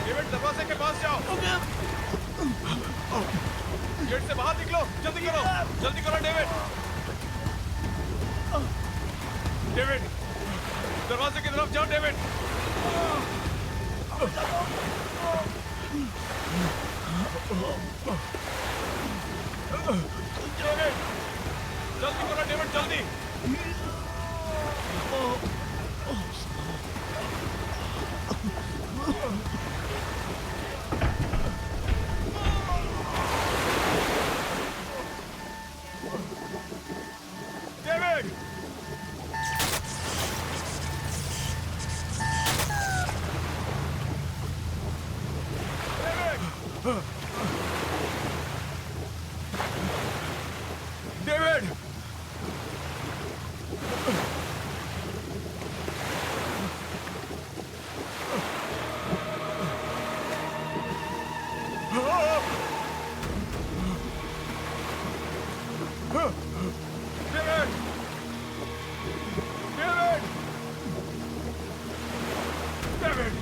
David, दरवाजे के पास जाओ। गेट से बाहर निकलो, जल्दी करो, जल्दी करो डेविड। डेविड, दरवाजे की तरफ जाओ डेविड। डेविड, जल्दी करो डेविड, जल्दी। David, David, David, David, David.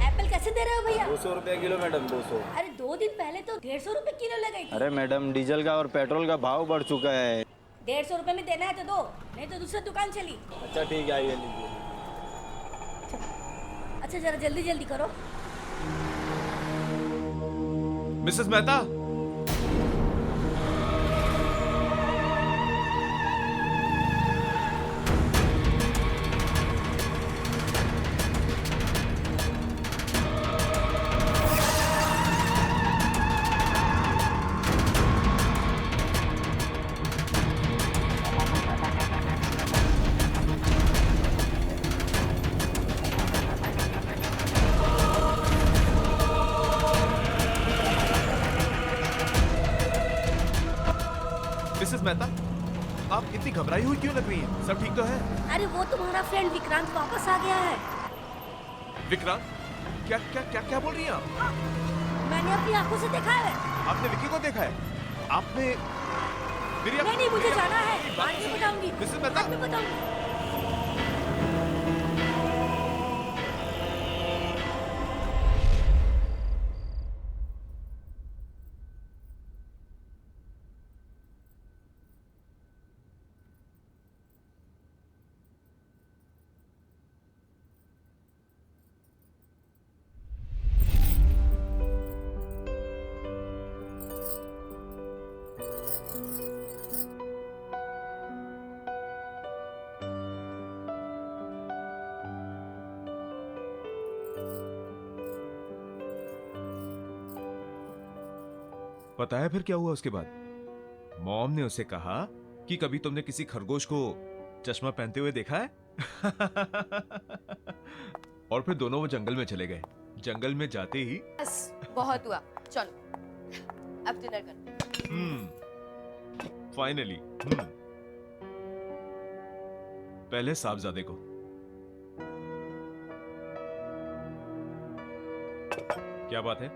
Apple कैसे दे रहे हो भैया? 200 रुपया किलो मैडम, 200। अरे 2 दिन पहले तो 150 रुपए किलो लगाई थी। अरे मैडम, डीजल का और पेट्रोल का भाव बढ़ चुका है। 150 रुपए में देना है तो दो, नहीं तो दूसरी दुकान चली। अच्छा ठीक है, आइए लीजिए। अच्छा जरा जल्दी जल्दी करो। मिसेस मेहता, मिसेस मेहता, आप इतनी घबराई हुई क्यों लग रही हैं? सब ठीक तो है? अरे वो तुम्हारा फ्रेंड विक्रांत वापस आ गया है। विक्रांत, क्या क्या क्या क्या बोल रही हैं आप? मैंने अपनी आंखों से देखा है। आपने विक्की को देखा है? आपने मेरी नहीं नहीं, मुझे जाना है, बात बाद में सुनिए। बताऊंगी। मिसेस मेहता, बाद में बताऊंगी। पता है फिर क्या हुआ उसके बाद? मॉम ने उसे कहा कि कभी तुमने किसी खरगोश को चश्मा पहनते हुए देखा है? और फिर दोनों वो जंगल में चले गए। जंगल में जाते ही बस बहुत हुआ, चलो अब डिनर करते हैं। फाइनली। पहले साहबजादे को। क्या बात है,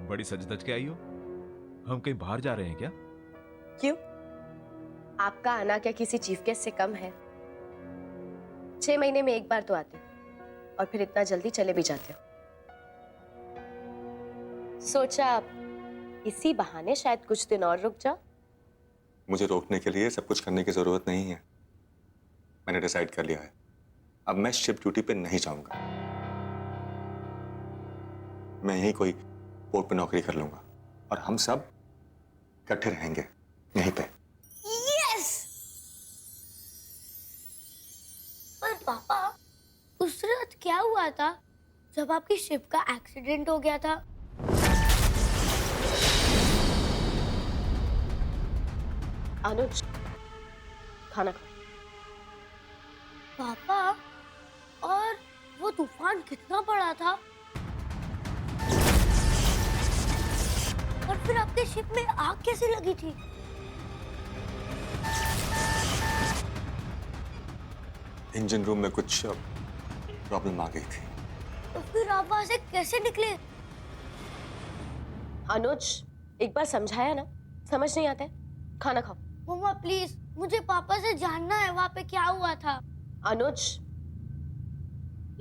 बड़ी सज धज के आई हो? हम कहीं बाहर जा रहे हैं क्या? क्यों? आपका आना क्या किसी चीफ गेस्ट से कम है? 6 महीने में एक बार तो आते हो और फिर इतना जल्दी चले भी जाते हो। सोचा आप इसी बहाने शायद कुछ दिन और रुक जाओ। मुझे रोकने के लिए सब कुछ करने की जरूरत नहीं है। मैंने डिसाइड कर लिया है, अब मैं शिप ड्यूटी पे नहीं जाऊंगा। मैं यहीं कोई पोर्ट पे नौकरी कर लूंगा और हम सब इकट्ठे रहेंगे यहीं पे। यस! पर पापा, उस रात क्या हुआ था जब आपकी शिप का एक्सीडेंट हो गया था? अनुज, खाना खाओ। पापा, और वो तूफान कितना बड़ा था? फिर आपके शिप में आग कैसे लगी थी? इंजन रूम में कुछ प्रॉब्लम आ गई थी। तो फिर आप वहां से कैसे निकले? अनुज, एक बार समझाया ना, समझ नहीं आता है। खाना खाओ। मम्मा प्लीज, मुझे पापा से जानना है वहां पे क्या हुआ था। अनुज,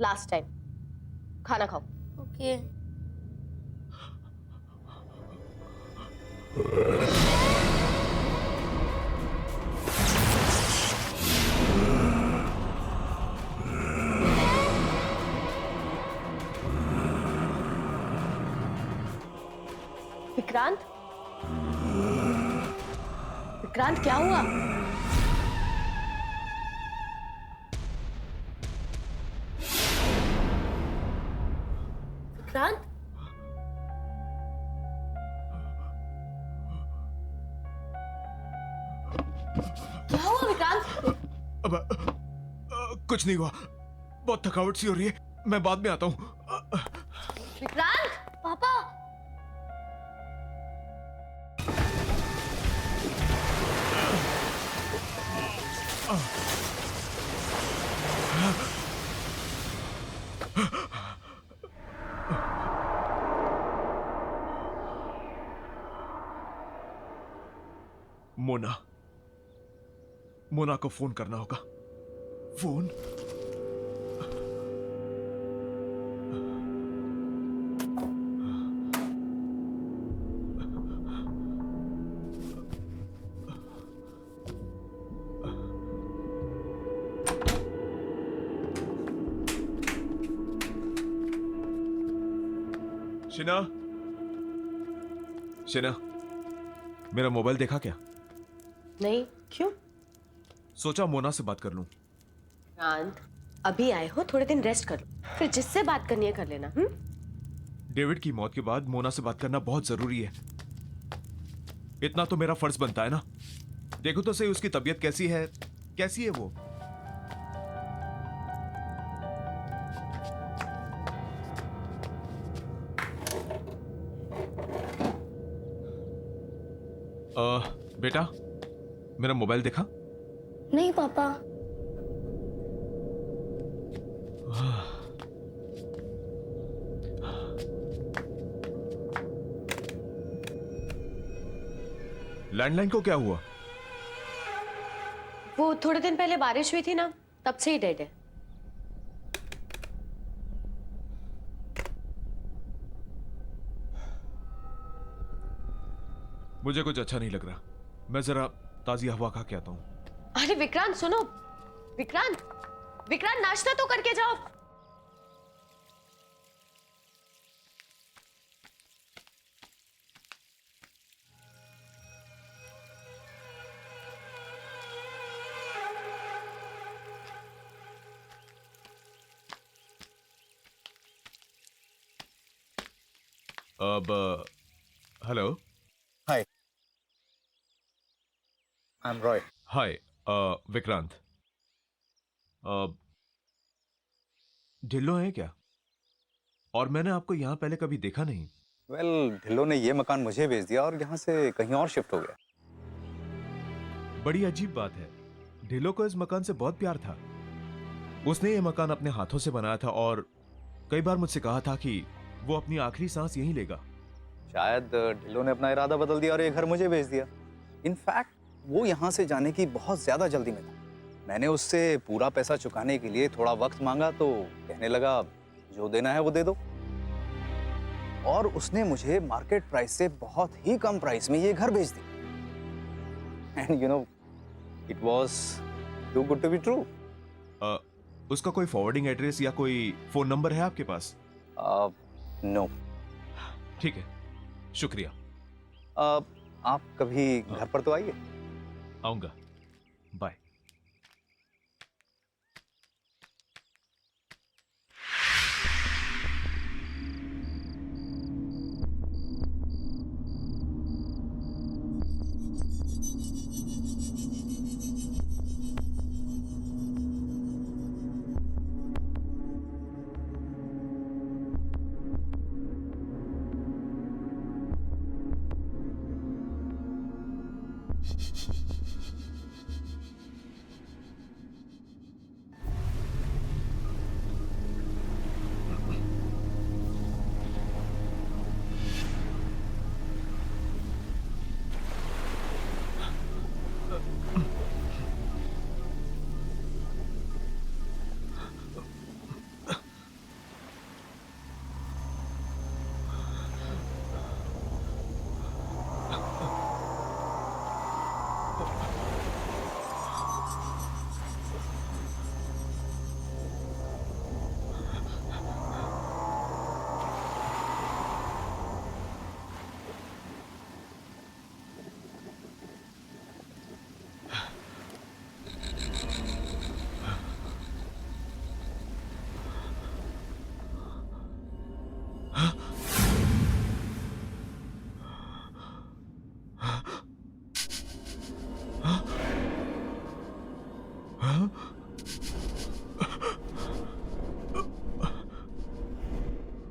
लास्ट टाइम, खाना खाओ। ओके। विक्रांत, विक्रांत क्या हुआ? विक्रांत, क्या हुआ विक्रांत? अब कुछ नहीं हुआ, बहुत थकावट सी हो रही है, मैं बाद में आता हूँ। विक्रांत, पापा। मोना, मोना को फोन करना होगा। फोन। शिना, शिना, मेरा मोबाइल देखा क्या? नहीं, क्यों? सोचा मोना से बात कर लूं। विक्रांत, अभी आए हो, थोड़े दिन रेस्ट कर लो, फिर जिससे बात करनी है कर लेना। डेविड की मौत के बाद मोना से बात करना बहुत जरूरी है। इतना तो मेरा फर्ज बनता है ना। देखो तो सही उसकी तबीयत कैसी है, कैसी है वो। बेटा, मेरा मोबाइल देखा? नहीं पापा। लैंडलाइन को क्या हुआ? वो थोड़े दिन पहले बारिश हुई थी ना, तब से ही डेड है। मुझे कुछ अच्छा नहीं लग रहा, मैं जरा ताजी हवा खा के आता हूं। अरे विक्रांत सुनो, विक्रांत, विक्रांत नाश्ता तो करके जाओ। अब हेलो। Hi, I'm Roy. हाय विक्रांत। ढिल्लो है क्या? और मैंने आपको यहाँ पहले कभी देखा नहीं। Well, ढिल्लो ने ये मकान मुझे बेच दिया और यहाँ से कहीं और शिफ्ट हो गया। बड़ी अजीब बात है, ढिल्लो को इस मकान से बहुत प्यार था। उसने ये मकान अपने हाथों से बनाया था और कई बार मुझसे कहा था कि वो अपनी आखिरी सांस यहीं लेगा। शायद ढिल्लो ने अपना इरादा बदल दिया और ये घर मुझे बेच दिया। इनफैक्ट वो यहाँ से जाने की बहुत ज्यादा जल्दी में था। मैंने उससे पूरा पैसा चुकाने के लिए थोड़ा वक्त मांगा तो कहने लगा जो देना है वो दे दो। और उसने मुझे मार्केट प्राइस से बहुत ही कम प्राइस में ये घर बेच दिया। And you know, it was too good to be true. उसका कोई फॉरवर्डिंग एड्रेस या कोई फोन नंबर है आपके पास? नो। ठीक है, शुक्रिया। आप कभी घर पर तो आइए। आऊंगा, बाय।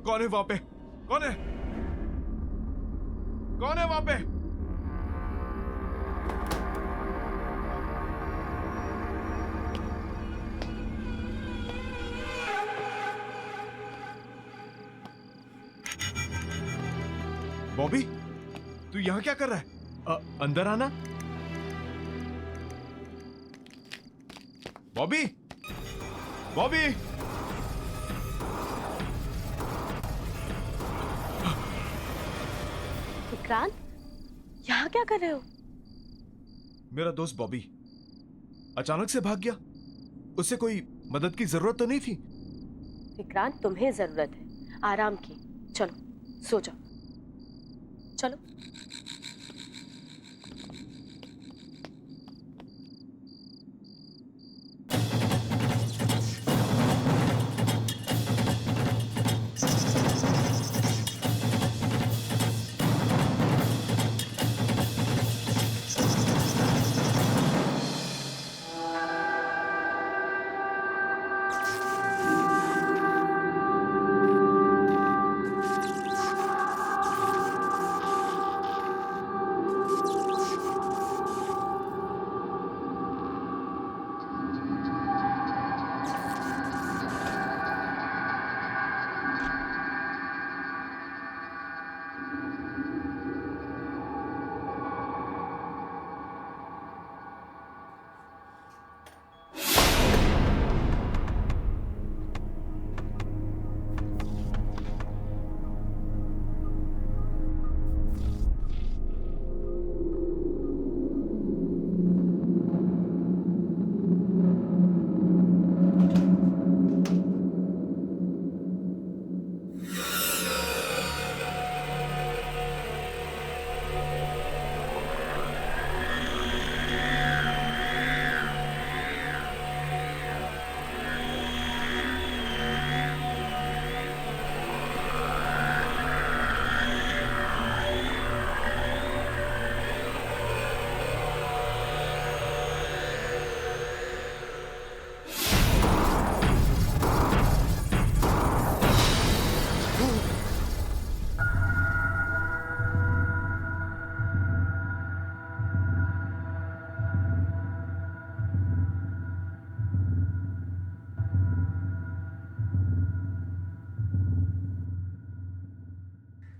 कौन है वहां पे? कौन है? कौन है वहां पे? बॉबी, तू यहां क्या कर रहा है? अंदर आना। बॉबी, बॉबी, विक्रांत, यहाँ क्या कर रहे हो? मेरा दोस्त बॉबी अचानक से भाग गया। उससे कोई मदद की जरूरत तो नहीं थी। विक्रांत, तुम्हें जरूरत है आराम की। चलो सो जाओ, चलो।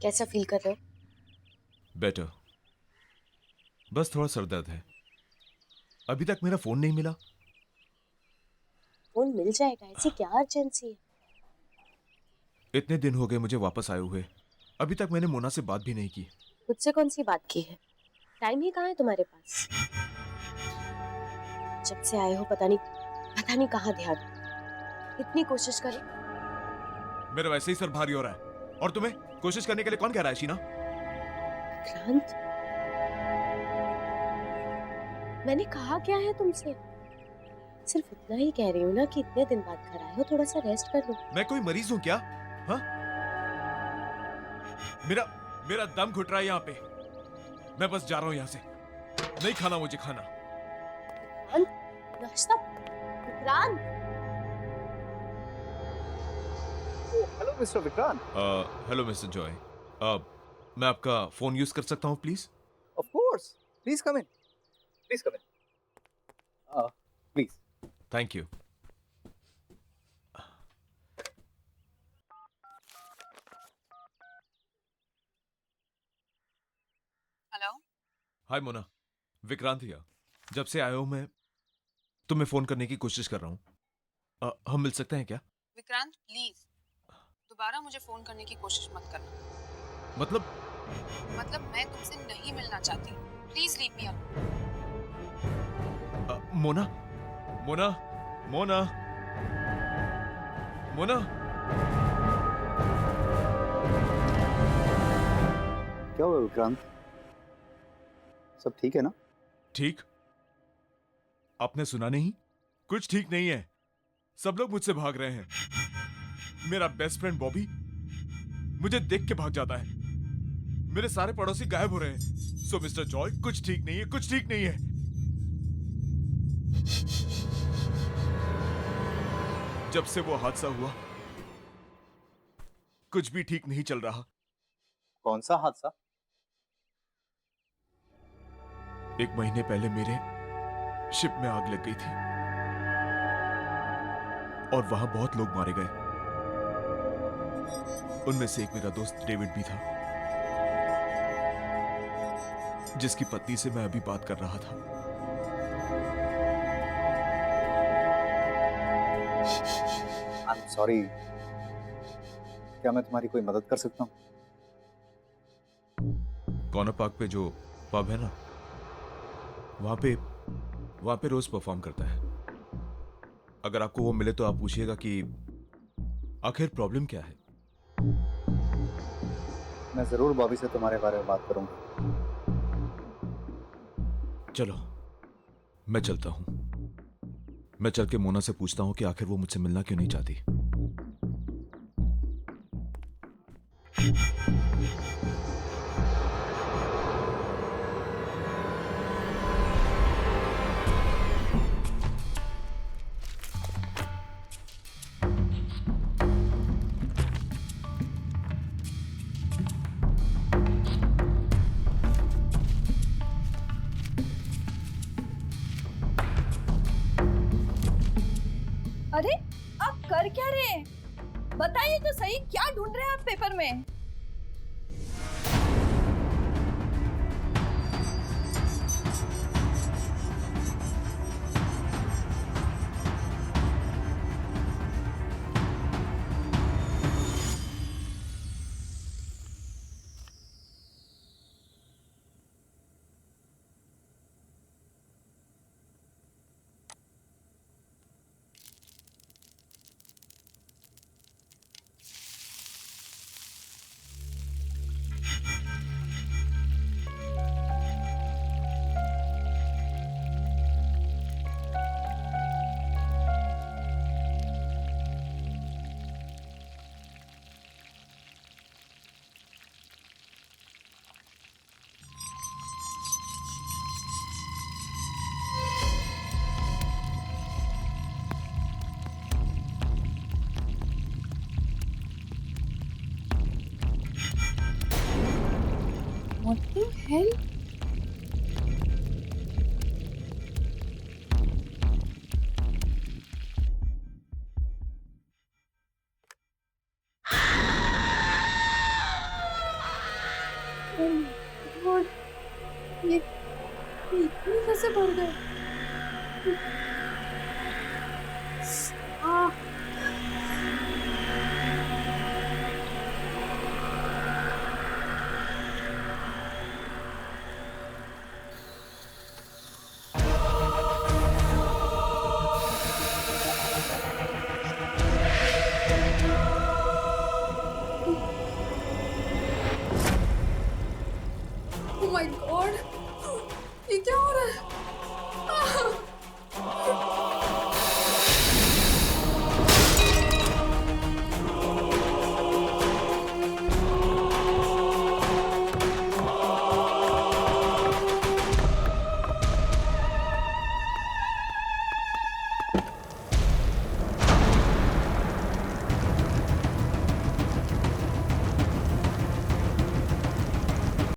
कैसा फील कर रहे हो? बेटर। बस थोड़ा सर दर्द है। अभी तक मेरा फोन नहीं मिला। फोन मिल जाएगा, ऐसी क्या अर्जेंसी है? इतने दिन हो गए मुझे वापस आए हुए, अभी तक मैंने मोना से बात भी नहीं की। मुझसे कौन सी बात की है? टाइम ही कहाँ है तुम्हारे पास? जब से आए हो पता नहीं कहाँ ध्यान। इतनी कोशिश करें। मेरा वैसे ही सर भारी हो रहा है, और तुम्हें कोशिश करने के लिए कौन कह रहा है शीना? विक्रांत, मैंने कहा क्या है तुमसे? सिर्फ इतना ही कह रही हूँ ना कि इतने दिन बाद घर आए हो, थोड़ा सा रेस्ट कर लो। मैं कोई मरीज हूं क्या? हाँ? मेरा दम घुट रहा है यहाँ पे। मैं बस जा रहा हूँ यहाँ से। नहीं खाना मुझे खाना। विक्रांत, नाश्ता। Vikrant, hello mister Vikrant. Hello mister Joy. मैं आपका फोन यूज कर सकता हूँ please? Of course, please come in, please come in, please. Thank you. Hello. Hi Mona, Vikrant here. जब से आया हूँ मैं तुम्हें फोन करने की कोशिश कर रहा हूँ। हम मिल सकते हैं क्या? विक्रांत प्लीज दोबारा मुझे फोन करने की कोशिश मत करना। मतलब मैं तुमसे नहीं मिलना चाहती। Please leave me alone. Mona, Mona, Mona, Mona. क्या हुआ विक्रांत? सब ठीक है ना? ठीक? आपने सुना नहीं? कुछ ठीक नहीं है। सब लोग मुझसे भाग रहे हैं। मेरा बेस्ट फ्रेंड बॉबी मुझे देख के भाग जाता है। मेरे सारे पड़ोसी गायब हो रहे हैं। सो मिस्टर जॉय, कुछ ठीक नहीं है, कुछ ठीक नहीं है। जब से वो हादसा हुआ कुछ भी ठीक नहीं चल रहा। कौन सा हादसा? 1 महीने पहले मेरे शिप में आग लग गई थी और वहां बहुत लोग मारे गए। उनमें से एक मेरा दोस्त डेविड भी था, जिसकी पत्नी से मैं अभी बात कर रहा था। आई एम सॉरी, क्या मैं तुम्हारी कोई मदद कर सकता हूँ? कॉर्नर पार्क पे जो पब है ना, वहां पे रोज परफॉर्म करता है। अगर आपको वो मिले तो आप पूछिएगा कि आखिर प्रॉब्लम क्या है। मैं जरूर बॉबी से तुम्हारे बारे में बात करूंगा। चलो मैं चलता हूं। मैं चल के मोना से पूछता हूं कि आखिर वो मुझसे मिलना क्यों नहीं चाहती। अरे आप कर क्या रहे हैं? बताइए तो सही, क्या ढूंढ रहे हैं आप पेपर में? What the hell? Oh my God, ये इतने कैसे बढ़ गए?